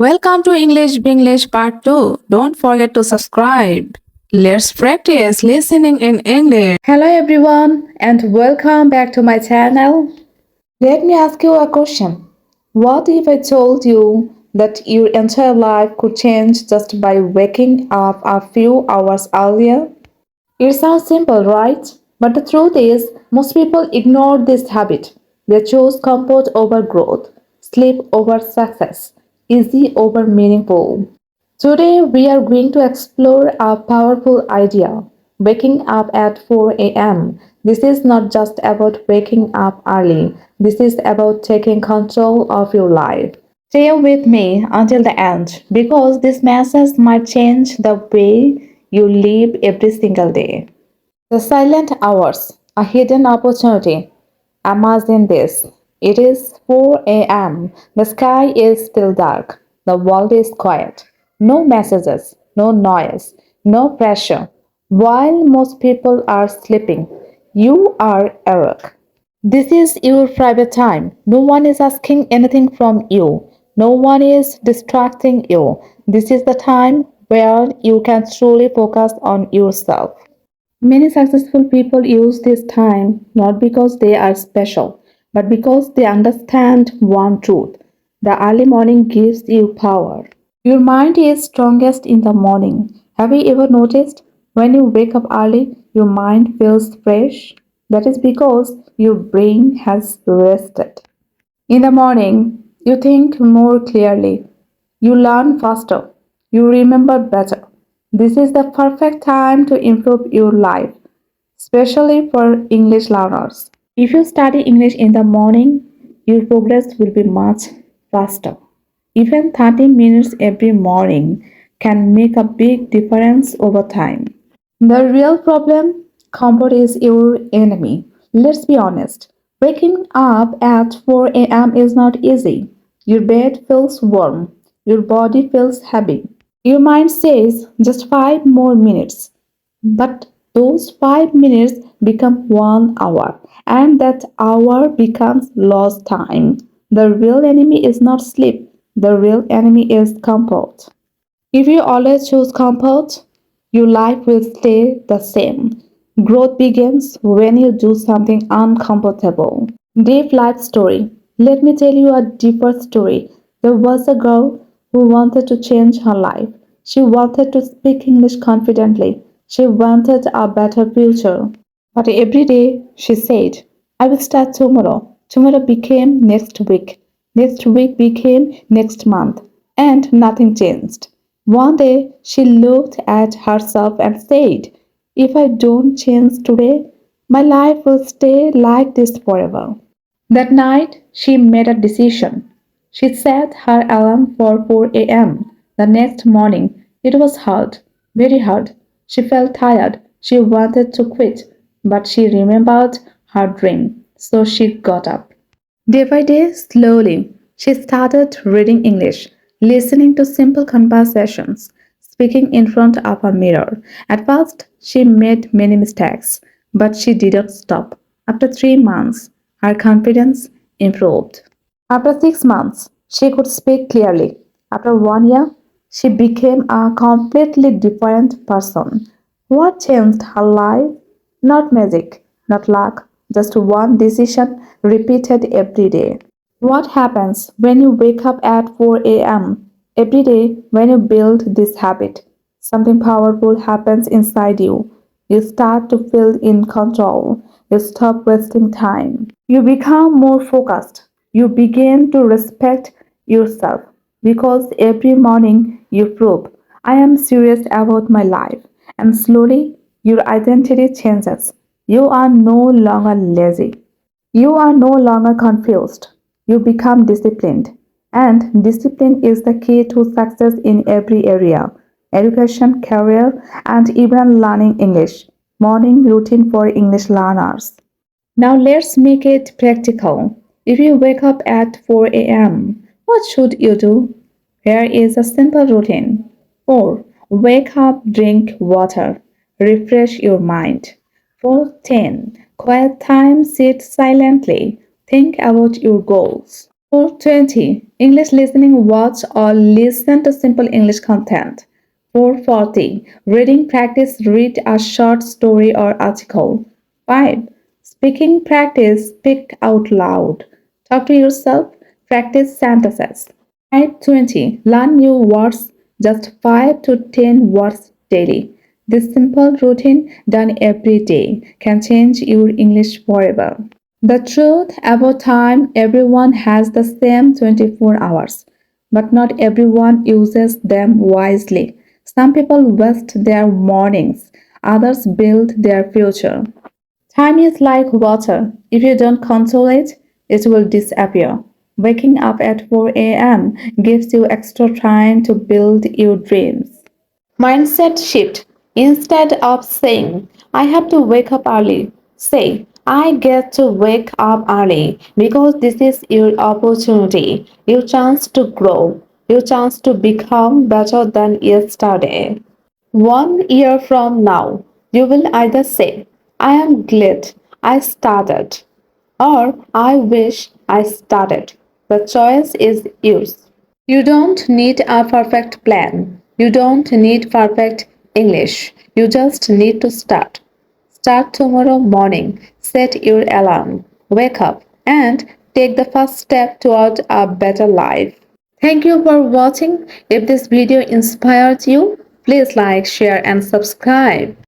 Welcome to English Binglish Part 2. Don't forget to subscribe. Let's practice listening in English. Hello everyone and welcome back to my channel. Let me ask you a question. What if I told you that your entire life could change just by waking up a few hours earlier? It sounds simple, right? But the truth is, most people ignore this habit. They choose comfort over growth, sleep over success, easy over meaningful. Today, we are going to explore a powerful idea waking up at 4 a.m. This is not just about waking up early, this is about taking control of your life. Stay with me until the end because this message might change the way you live every single day. The silent hours, a hidden opportunity. Imagine this. It is 4 a.m. The sky is still dark. The world is quiet. No messages, no noise, no pressure. While most people are sleeping, you are awake. This is your private time. No one is asking anything from you. No one is distracting you. This is the time where you can truly focus on yourself. Many successful people use this time not because they are special, but because they understand one truth. The early morning gives you power. Your mind is strongest in the morning. Have you ever noticed when you wake up early, your mind feels fresh? That is because your brain has rested. In the morning, you think more clearly, you learn faster, you remember better. This is the perfect time to improve your life, especially for English learners. If you study English in the morning, your progress will be much faster. Even 30 minutes every morning can make a big difference over time. The real problem, comfort is your enemy. Let's be honest. Waking up at 4 a.m. is not easy. Your bed feels warm. Your body feels heavy. Your mind says just 5 more minutes. But those 5 minutes become 1 hour, and that hour becomes lost time. The real enemy is not sleep, the real enemy is comfort. If you always choose comfort, your life will stay the same. Growth begins when you do something uncomfortable. Deep life story. Let me tell you a deeper story. There was a girl who wanted to change her life. She wanted to speak English confidently. She wanted a better future. But every day she said, I will start tomorrow. Tomorrow became next week. Next week became next month. And nothing changed. One day she looked at herself and said, if I don't change today, my life will stay like this forever. That night she made a decision. She set her alarm for 4 a.m. The next morning it was hard, very hard. She felt tired. She wanted to quit, but she remembered her dream, so she got up. Day by day, slowly, she started reading English, listening to simple conversations, speaking in front of a mirror. At first, she made many mistakes, but she didn't stop. After 3 months, her confidence improved. After 6 months, she could speak clearly. After 1 year, she became a completely different person. What changed her life? Not magic, not luck, just one decision repeated every day. What happens when you wake up at 4 a.m. every day when you build this habit? Something powerful happens inside you. You start to feel in control. You stop wasting time. You become more focused. You begin to respect yourself because every morning you prove, I am serious about my life. And slowly your identity changes. You are no longer lazy. You are no longer confused. You become disciplined. And discipline is the key to success in every area education, career, and even learning English. Morning routine for English learners. Now let's make it practical. If you wake up at 4 a.m., what should you do? Here is a simple routine. 4. Wake up, drink water. Refresh your mind. 4:10. Quiet time, sit silently. Think about your goals. 420. English listening, watch or listen to simple English content. 440. Reading practice, read a short story or article. 5. Speaking practice, speak out loud. Talk to yourself, practice sentences. 520. Learn new words, just 5 to 10 words daily. This simple routine done every day can change your English forever. The truth about time, everyone has the same 24 hours, but not everyone uses them wisely. Some people waste their mornings, others build their future. Time is like water. If you don't control it, it will disappear. Waking up at 4 a.m. gives you extra time to build your dreams. Mindset shift. Instead of saying, I have to wake up early, say, I get to wake up early because this is your opportunity, your chance to grow, your chance to become better than yesterday. 1 year from now, you will either say, I am glad I started, or I wish I started. The choice is yours. You don't need a perfect plan. You don't need perfect English. You just need to start. Start tomorrow morning. Set your alarm. Wake up and take the first step toward a better life. Thank you for watching. If this video inspired you, please like, share, and subscribe.